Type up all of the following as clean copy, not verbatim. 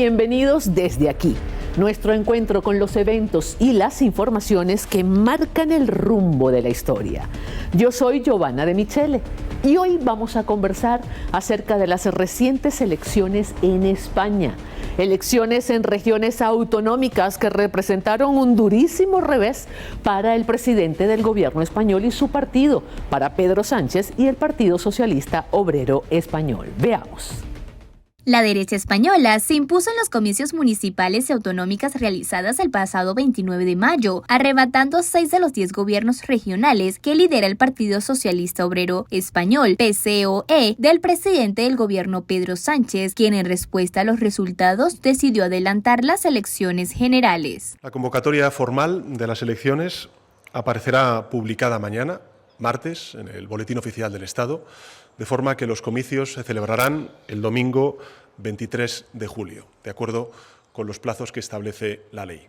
Bienvenidos desde aquí, nuestro encuentro con los eventos y las informaciones que marcan el rumbo de la historia. Yo soy Giovanna de Michele y hoy vamos a conversar acerca de las recientes elecciones en España. Elecciones en regiones autonómicas que representaron un durísimo revés para el presidente del gobierno español y su partido, para Pedro Sánchez y el Partido Socialista Obrero Español. Veamos. La derecha española se impuso en los comicios municipales y autonómicas realizadas el pasado 29 de mayo, arrebatando 6 de los 10 gobiernos regionales que lidera el Partido Socialista Obrero Español, PSOE, del presidente del gobierno Pedro Sánchez, quien en respuesta a los resultados decidió adelantar las elecciones generales. La convocatoria formal de las elecciones aparecerá publicada mañana, martes, en el Boletín Oficial del Estado, de forma que los comicios se celebrarán el domingo 23 de julio, de acuerdo con los plazos que establece la ley.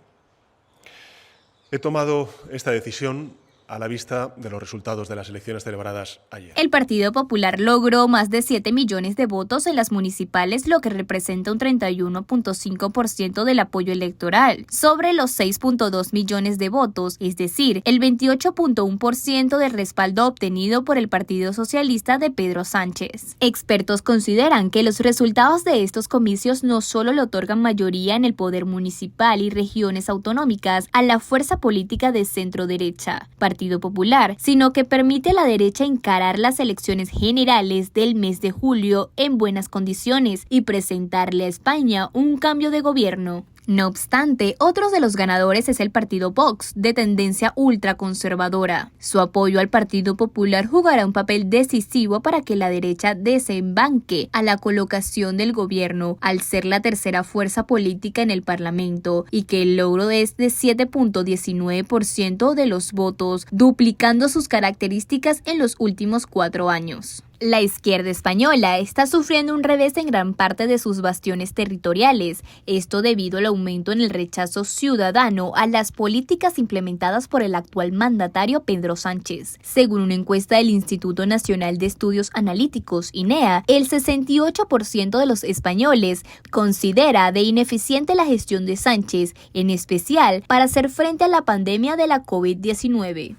He tomado esta decisión a la vista de los resultados de las elecciones celebradas ayer. El Partido Popular logró más de 7 millones de votos en las municipales, lo que representa un 31.5% del apoyo electoral, sobre los 6.2 millones de votos, es decir, el 28.1% del respaldo obtenido por el Partido Socialista de Pedro Sánchez. Expertos consideran que los resultados de estos comicios no solo le otorgan mayoría en el poder municipal y regiones autonómicas a la fuerza política de centro-derecha, Partido Popular, sino que permite a la derecha encarar las elecciones generales del mes de julio en buenas condiciones y presentarle a España un cambio de gobierno. No obstante, otro de los ganadores es el partido Vox, de tendencia ultraconservadora. Su apoyo al Partido Popular jugará un papel decisivo para que la derecha desembanque a la colocación del gobierno, al ser la tercera fuerza política en el Parlamento, y que el logro es de 7.19% de los votos, duplicando sus características en los últimos 4 años. La izquierda española está sufriendo un revés en gran parte de sus bastiones territoriales, esto debido al aumento en el rechazo ciudadano a las políticas implementadas por el actual mandatario Pedro Sánchez. Según una encuesta del Instituto Nacional de Estudios Analíticos, INEA, el 68% de los españoles considera de ineficiente la gestión de Sánchez, en especial para hacer frente a la pandemia de la COVID-19.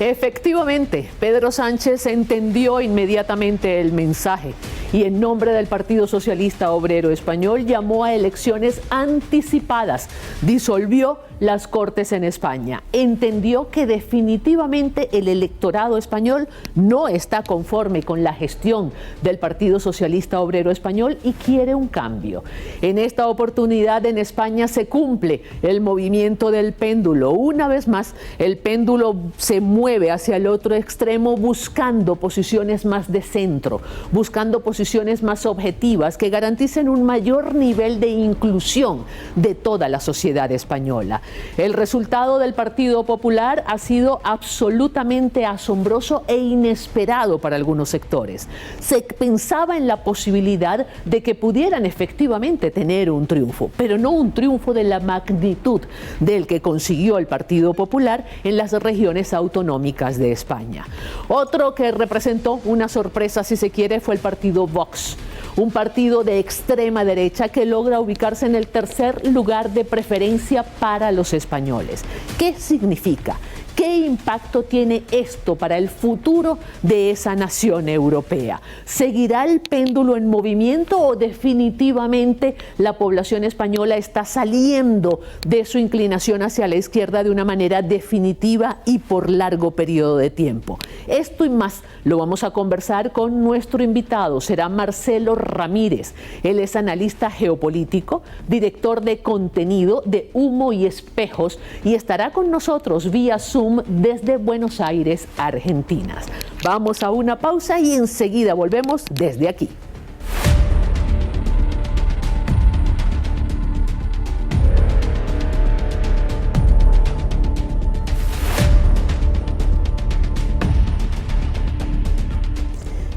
Efectivamente, Pedro Sánchez entendió inmediatamente el mensaje y en nombre del Partido Socialista Obrero Español llamó a elecciones anticipadas, disolvió las Cortes en España, entendió que definitivamente el electorado español no está conforme con la gestión del Partido Socialista Obrero Español y quiere un cambio. En esta oportunidad en España se cumple el movimiento del péndulo. Una vez más, el péndulo se mueve hacia el otro extremo buscando posiciones más de centro, buscando posiciones más objetivas que garanticen un mayor nivel de inclusión de toda la sociedad española. El resultado del Partido Popular ha sido absolutamente asombroso e inesperado para algunos sectores. Se pensaba en la posibilidad de que pudieran efectivamente tener un triunfo, pero no un triunfo de la magnitud del que consiguió el Partido Popular en las regiones autonómicas de España. Otro que representó una sorpresa, si se quiere, fue el partido Vox, un partido de extrema derecha que logra ubicarse en el tercer lugar de preferencia para los españoles. ¿Qué significa? ¿Qué impacto tiene esto para el futuro de esa nación europea? ¿Seguirá el péndulo en movimiento o definitivamente la población española está saliendo de su inclinación hacia la izquierda de una manera definitiva y por largo periodo de tiempo? Esto y más lo vamos a conversar con nuestro invitado, será Marcelo Ramírez. Él es analista geopolítico, director de contenido de Humo y Espejos y estará con nosotros vía Zoom desde Buenos Aires, Argentina. Vamos a una pausa y enseguida volvemos desde aquí.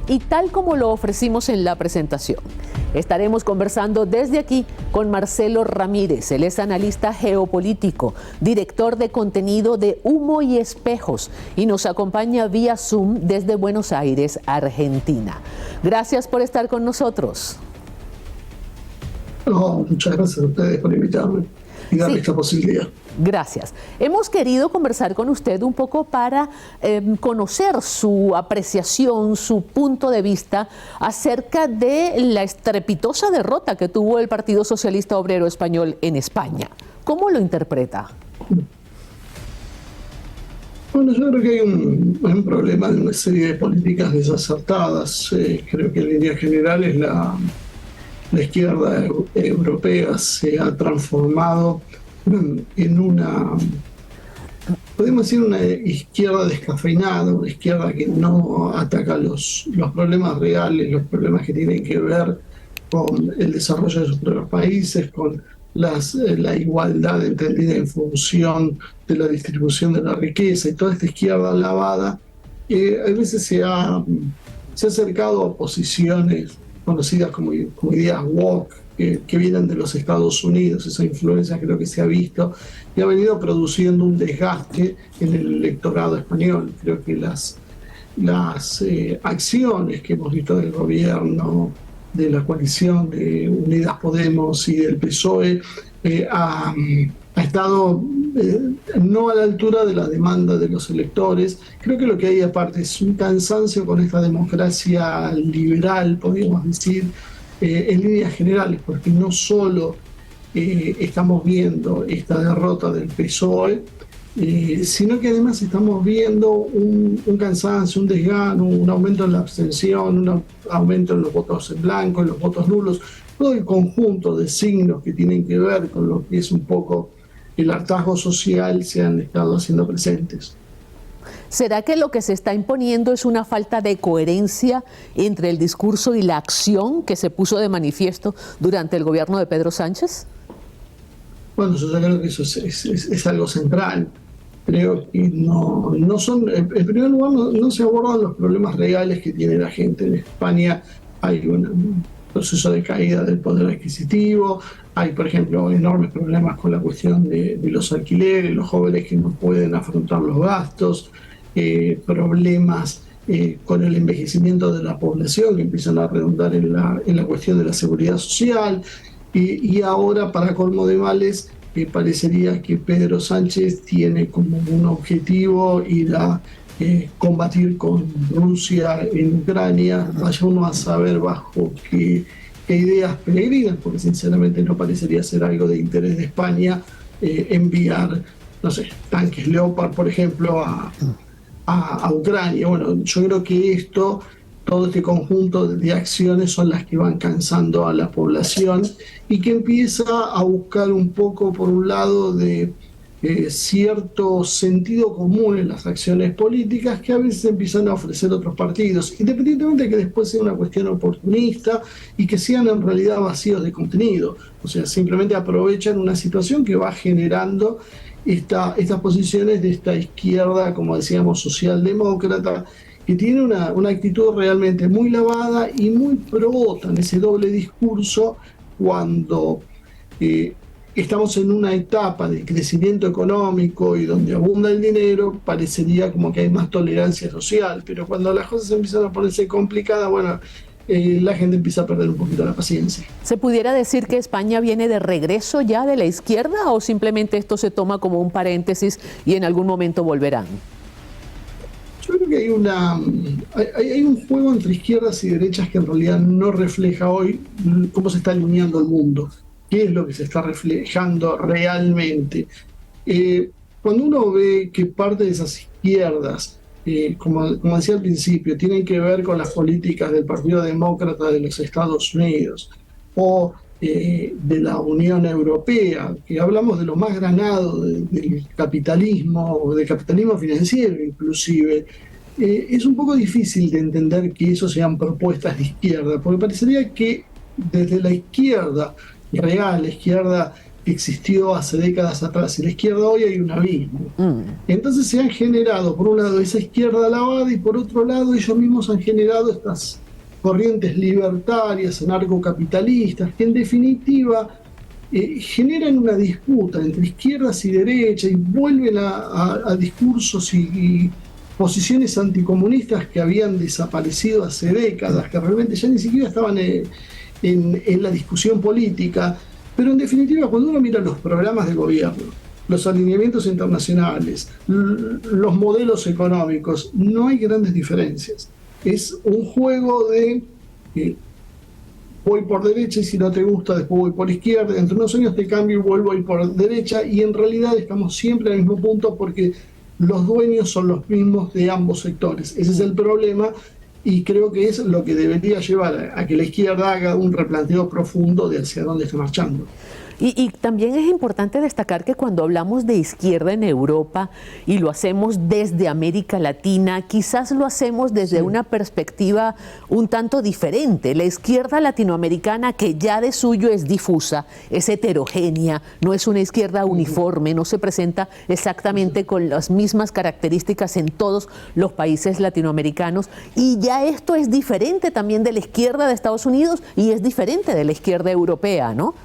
Y tal como lo ofrecimos en la presentación, estaremos conversando desde aquí con Marcelo Ramírez. Él es analista geopolítico, director de contenido de Humo y Espejos y nos acompaña vía Zoom desde Buenos Aires, Argentina. Gracias por estar con nosotros. No, muchas gracias a ustedes por invitarme y darme esta posibilidad. Gracias. Hemos querido conversar con usted un poco para conocer su apreciación, su punto de vista acerca de la estrepitosa derrota que tuvo el Partido Socialista Obrero Español en España. ¿Cómo lo interpreta? Bueno, yo creo que hay un problema de una serie de políticas desacertadas. Creo que en líneas generales la izquierda europea se ha transformado en podemos decir, una izquierda descafeinada, una izquierda que no ataca los problemas reales, los problemas que tienen que ver con el desarrollo de sus propios países, con la igualdad entendida en función de la distribución de la riqueza, y toda esta izquierda lavada a veces se ha acercado a posiciones conocidas como ideas woke, que vienen de los Estados Unidos. Esa influencia creo que se ha visto y ha venido produciendo un desgaste en el electorado español. Creo que las acciones que hemos visto del gobierno, de la coalición de Unidas Podemos y del PSOE, ha estado no a la altura de la demanda de los electores. Creo que lo que hay aparte es un cansancio con esta democracia liberal, podríamos decir, en líneas generales, porque no solo estamos viendo esta derrota del PSOE, sino que además estamos viendo un cansancio, un desgano, un aumento en la abstención, un aumento en los votos en blanco, en los votos nulos, todo el conjunto de signos que tienen que ver con lo que es un poco el hartazgo social se han estado haciendo presentes. ¿Será que lo que se está imponiendo es una falta de coherencia entre el discurso y la acción que se puso de manifiesto durante el gobierno de Pedro Sánchez? Bueno, yo creo que eso es algo central. Creo que no son, en primer lugar, no se abordan los problemas reales que tiene la gente. En España hay un proceso de caída del poder adquisitivo, hay, por ejemplo, enormes problemas con la cuestión de los alquileres, los jóvenes que no pueden afrontar los gastos, problemas con el envejecimiento de la población que empiezan a redundar en la cuestión de la seguridad social, y ahora, para colmo de males, parecería que Pedro Sánchez tiene como un objetivo ir a combatir con Rusia en Ucrania. Vaya uno a saber bajo qué ideas peregrinas, porque sinceramente no parecería ser algo de interés de España enviar, no sé, tanques Leopard, por ejemplo, a Ucrania. Bueno, yo creo que todo este conjunto de acciones son las que van cansando a la población y que empieza a buscar un poco, por un lado, de cierto sentido común en las acciones políticas que a veces empiezan a ofrecer otros partidos, independientemente de que después sea una cuestión oportunista y que sean en realidad vacíos de contenido. O sea, simplemente aprovechan una situación que va generando estas posiciones de esta izquierda, como decíamos, socialdemócrata, que tiene una actitud realmente muy lavada y muy pro-OTAN, ese doble discurso cuando estamos en una etapa de crecimiento económico y donde abunda el dinero, parecería como que hay más tolerancia social, pero cuando las cosas empiezan a ponerse complicadas, bueno, la gente empieza a perder un poquito la paciencia. ¿Se pudiera decir que España viene de regreso ya de la izquierda o simplemente esto se toma como un paréntesis y en algún momento volverán? Yo creo que hay un juego entre izquierdas y derechas que en realidad no refleja hoy cómo se está alineando el mundo, qué es lo que se está reflejando realmente. Cuando uno ve que parte de esas izquierdas, como decía al principio, tienen que ver con las políticas del Partido Demócrata de los Estados Unidos o de la Unión Europea, que hablamos de lo más granado del capitalismo, o del capitalismo financiero inclusive, es un poco difícil de entender que eso sean propuestas de izquierda, porque parecería que desde la izquierda real, la izquierda que existió hace décadas atrás, y la izquierda hoy hay un abismo. Entonces se han generado, por un lado, esa izquierda lavada, y por otro lado, ellos mismos han generado estas corrientes libertarias, anarcocapitalistas, que en definitiva generan una disputa entre izquierdas y derechas y vuelven a discursos y posiciones anticomunistas que habían desaparecido hace décadas, que realmente ya ni siquiera estaban en la discusión política, pero en definitiva cuando uno mira los programas de gobierno, los alineamientos internacionales, los modelos económicos, no hay grandes diferencias. Es un juego de voy por derecha y si no te gusta después voy por izquierda, dentro de unos años te cambio y vuelvo a ir por derecha, y en realidad estamos siempre al mismo punto porque los dueños son los mismos de ambos sectores. Ese es el problema y creo que es lo que debería llevar a que la izquierda haga un replanteo profundo de hacia dónde está marchando. Y también es importante destacar que cuando hablamos de izquierda en Europa y lo hacemos desde América Latina, quizás lo hacemos desde una perspectiva un tanto diferente. La izquierda latinoamericana, que ya de suyo es difusa, es heterogénea, no es una izquierda uniforme, no se presenta exactamente con las mismas características en todos los países latinoamericanos. Y ya esto es diferente también de la izquierda de Estados Unidos y es diferente de la izquierda europea, ¿no?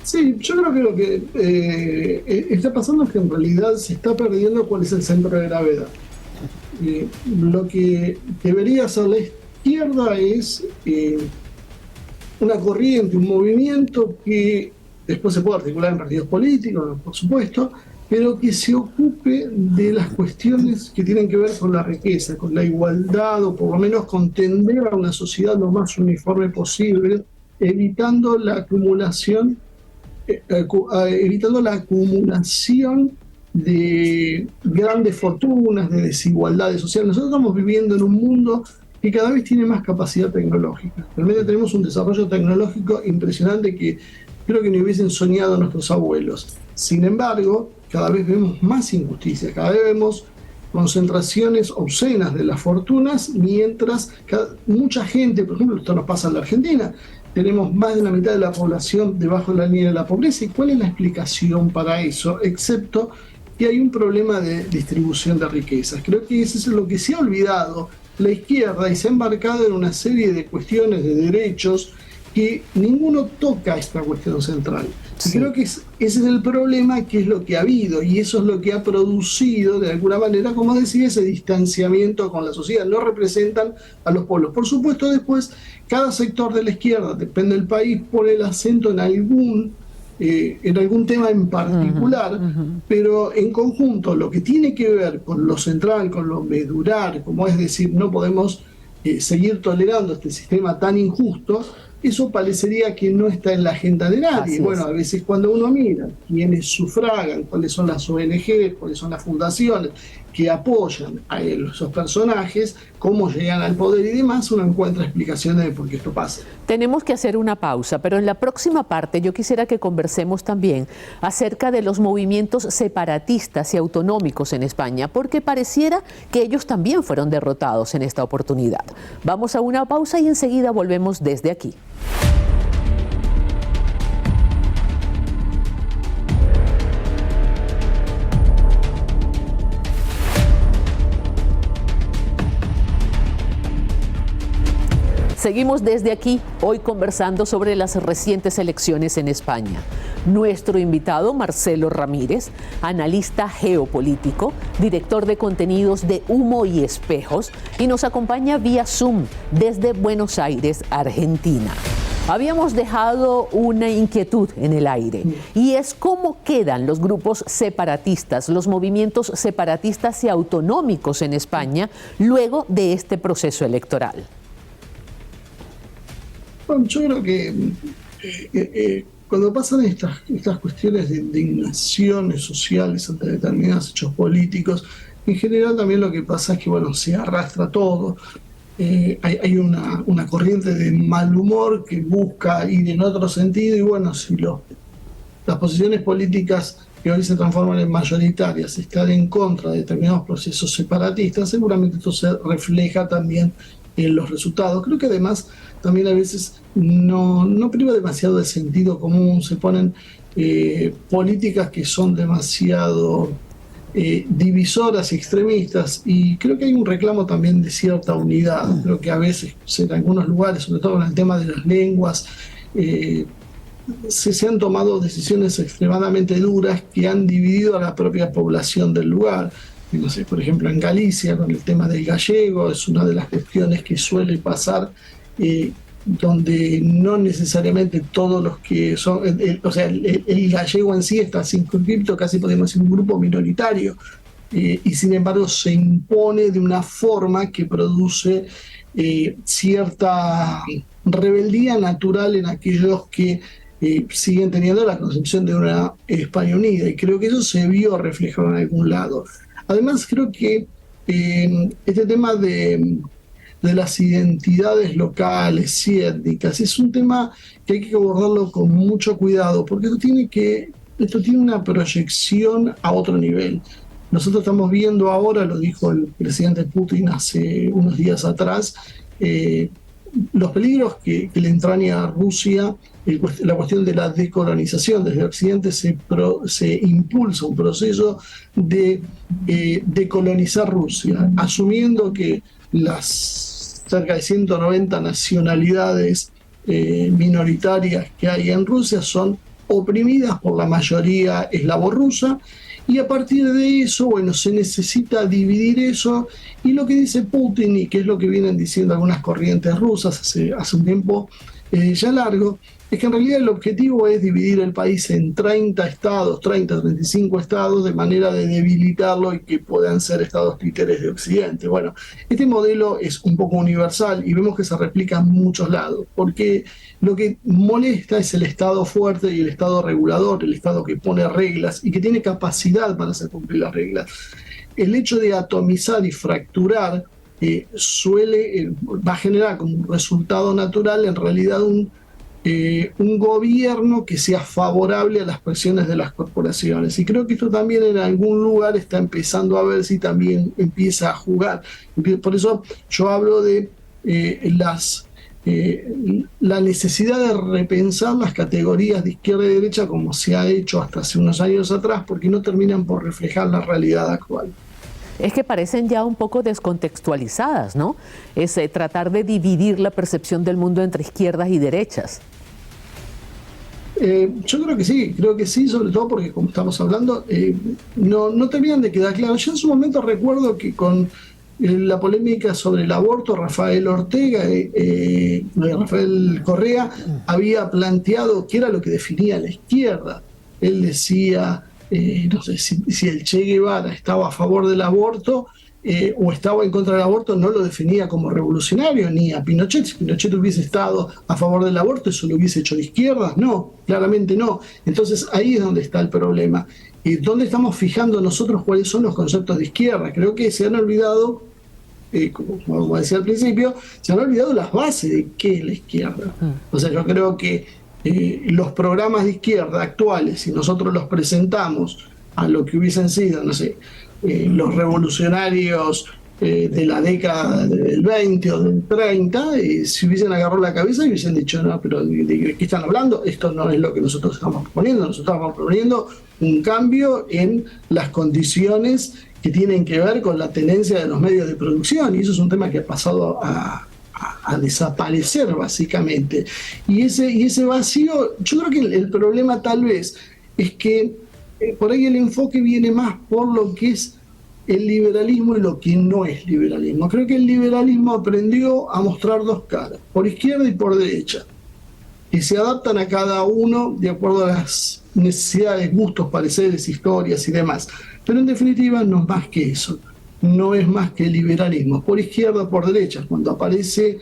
Sí, yo creo que lo que está pasando es que en realidad se está perdiendo cuál es el centro de gravedad. Lo que debería hacer la izquierda es una corriente, un movimiento que después se puede articular en partidos políticos, por supuesto, pero que se ocupe de las cuestiones que tienen que ver con la riqueza, con la igualdad, o por lo menos con tender a una sociedad lo más uniforme posible, evitando la acumulación de grandes fortunas, de desigualdades sociales. Nosotros estamos viviendo en un mundo que cada vez tiene más capacidad tecnológica. Realmente tenemos un desarrollo tecnológico impresionante que creo que ni hubiesen soñado nuestros abuelos. Sin embargo, cada vez vemos más injusticias, cada vez vemos concentraciones obscenas de las fortunas, mientras mucha gente, por ejemplo, esto nos pasa en la Argentina, tenemos más de la mitad de la población debajo de la línea de la pobreza. ¿Y cuál es la explicación para eso? Excepto que hay un problema de distribución de riquezas. Creo que eso es lo que se ha olvidado la izquierda y se ha embarcado en una serie de cuestiones de derechos que ninguno toca esta cuestión central. Sí. Y creo que ese es el problema, que es lo que ha habido, y eso es lo que ha producido, de alguna manera, como decía, ese distanciamiento con la sociedad. No representan a los pueblos. Por supuesto, después, cada sector de la izquierda, depende del país, pone el acento en algún tema en particular, pero en conjunto, lo que tiene que ver con lo central, con lo medular, como es decir, no podemos seguir tolerando este sistema tan injusto, eso parecería que no está en la agenda de nadie. Bueno, a veces cuando uno mira quiénes sufragan, cuáles son las ONG, cuáles son las fundaciones que apoyan a esos personajes, cómo llegan al poder y demás, uno encuentra explicaciones de por qué esto pasa. Tenemos que hacer una pausa, pero en la próxima parte yo quisiera que conversemos también acerca de los movimientos separatistas y autonómicos en España, porque pareciera que ellos también fueron derrotados en esta oportunidad. Vamos a una pausa y enseguida volvemos desde aquí. Seguimos desde aquí, hoy conversando sobre las recientes elecciones en España. Nuestro invitado, Marcelo Ramírez, analista geopolítico, director de contenidos de Humo y Espejos, y nos acompaña vía Zoom desde Buenos Aires, Argentina. Habíamos dejado una inquietud en el aire, y es cómo quedan los grupos separatistas, los movimientos separatistas y autonómicos en España luego de este proceso electoral. Bueno, yo creo que cuando pasan estas cuestiones de indignaciones sociales ante determinados hechos políticos, en general también lo que pasa es que se arrastra todo. Hay una corriente de mal humor que busca ir en otro sentido, y si las posiciones políticas que hoy se transforman en mayoritarias están en contra de determinados procesos separatistas, seguramente esto se refleja también en los resultados. Creo que además también a veces no priva demasiado de sentido común, se ponen políticas que son demasiado divisoras y extremistas, y creo que hay un reclamo también de cierta unidad. Creo que a veces en algunos lugares, sobre todo en el tema de las lenguas, se han tomado decisiones extremadamente duras que han dividido a la propia población del lugar. No sé, por ejemplo, en Galicia, con el tema del gallego, es una de las cuestiones que suele pasar, donde no necesariamente todos los que son, el gallego en sí está circunscrito, casi podemos decir un grupo minoritario, y sin embargo se impone de una forma que produce cierta rebeldía natural en aquellos que siguen teniendo la concepción de una España unida, y creo que eso se vio reflejado en algún lado. Además, creo que este tema de las identidades locales y étnicas es un tema que hay que abordarlo con mucho cuidado, porque esto tiene una proyección a otro nivel. Nosotros estamos viendo ahora, lo dijo el presidente Putin hace unos días atrás, los peligros que le entraña a Rusia, la cuestión de la decolonización. Desde Occidente se impulsa un proceso de decolonizar Rusia, asumiendo que las cerca de 190 nacionalidades minoritarias que hay en Rusia son oprimidas por la mayoría eslavo-rusa, y a partir de eso, bueno, se necesita dividir eso, y lo que dice Putin, y que es lo que vienen diciendo algunas corrientes rusas hace un tiempo ya largo, es que en realidad el objetivo es dividir el país en 30 estados, 35 estados, de manera de debilitarlo y que puedan ser estados títeres de Occidente. Bueno, este modelo es un poco universal y vemos que se replica en muchos lados, porque lo que molesta es el estado fuerte y el estado regulador, el estado que pone reglas y que tiene capacidad para hacer cumplir las reglas. El hecho de atomizar y fracturar va a generar como un resultado natural en realidad un gobierno que sea favorable a las presiones de las corporaciones, y creo que esto también en algún lugar está empezando a ver si también empieza a jugar. Por eso yo hablo de la necesidad de repensar las categorías de izquierda y derecha como se ha hecho hasta hace unos años atrás, porque no terminan por reflejar la realidad actual. Es que parecen ya un poco descontextualizadas, ¿no? Es tratar de dividir la percepción del mundo entre izquierdas y derechas. Yo creo que sí, sobre todo porque, como estamos hablando, no terminan de quedar claro. Yo en su momento recuerdo que con la polémica sobre el aborto, Rafael Correa había planteado qué era lo que definía la izquierda. Él decía, no sé si el Che Guevara estaba a favor del aborto o estaba en contra del aborto, no lo definía como revolucionario, ni a Pinochet. Si Pinochet hubiese estado a favor del aborto, ¿eso lo hubiese hecho de izquierda? No, claramente no. Entonces ahí es donde está el problema. ¿Y dónde estamos fijando nosotros cuáles son los conceptos de izquierda? Creo que se han olvidado, como decía al principio, se han olvidado las bases de qué es la izquierda. O sea, yo creo que los programas de izquierda actuales, si nosotros los presentamos a lo que hubiesen sido, no sé, los revolucionarios de la década del 20 o del 30, si hubiesen agarrado la cabeza y hubiesen dicho, no, pero ¿de qué están hablando? Esto no es lo que nosotros estamos proponiendo. Nosotros estamos proponiendo un cambio en las condiciones que tienen que ver con la tenencia de los medios de producción, y eso es un tema que ha pasado a desaparecer básicamente. Y ese vacío, yo creo que el problema tal vez es que por ahí el enfoque viene más por lo que es el liberalismo y lo que no es liberalismo. Creo que el liberalismo aprendió a mostrar dos caras, por izquierda y por derecha, y se adaptan a cada uno de acuerdo a las necesidades, gustos, pareceres, historias y demás. Pero en definitiva no es más que eso, no es más que liberalismo, por izquierda o por derecha. Cuando aparece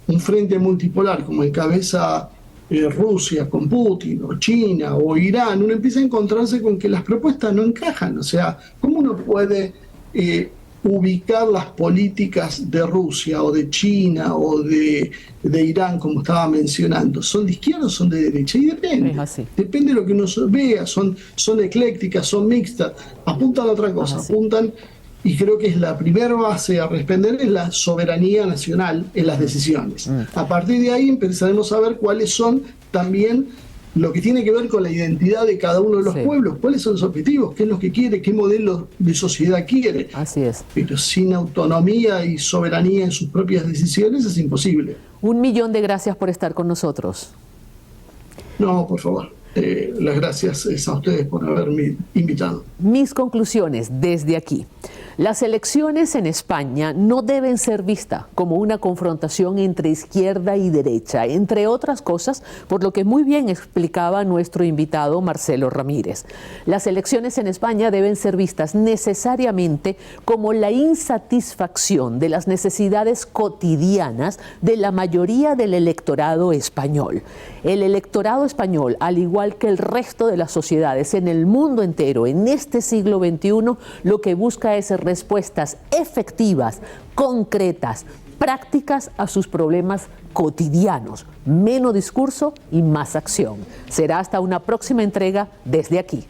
un frente multipolar como encabeza Rusia con Putin, o China, o Irán, uno empieza a encontrarse con que las propuestas no encajan. O sea, ¿cómo uno puede ubicar las políticas de Rusia, o de China, o de Irán, como estaba mencionando? ¿Son de izquierda o son de derecha? Y depende. Depende de lo que uno vea. Son eclécticas, son mixtas, apuntan a otra cosa, apuntan. Y creo que es la primera base a responder, es la soberanía nacional en las decisiones. A partir de ahí empezaremos a ver cuáles son también lo que tiene que ver con la identidad de cada uno de los pueblos, cuáles son los objetivos, qué es lo que quiere, qué modelo de sociedad quiere. Así es. Pero sin autonomía y soberanía en sus propias decisiones es imposible. 1 millón de gracias por estar con nosotros. No, por favor. Las gracias es a ustedes por haberme invitado. Mis conclusiones desde aquí. Las elecciones en España no deben ser vistas como una confrontación entre izquierda y derecha, entre otras cosas, por lo que muy bien explicaba nuestro invitado Marcelo Ramírez. Las elecciones en España deben ser vistas necesariamente como la insatisfacción de las necesidades cotidianas de la mayoría del electorado español. El electorado español, al igual que el resto de las sociedades en el mundo entero, en este siglo XXI, lo que busca es respuestas efectivas, concretas, prácticas a sus problemas cotidianos. Menos discurso y más acción. Será hasta una próxima entrega desde aquí.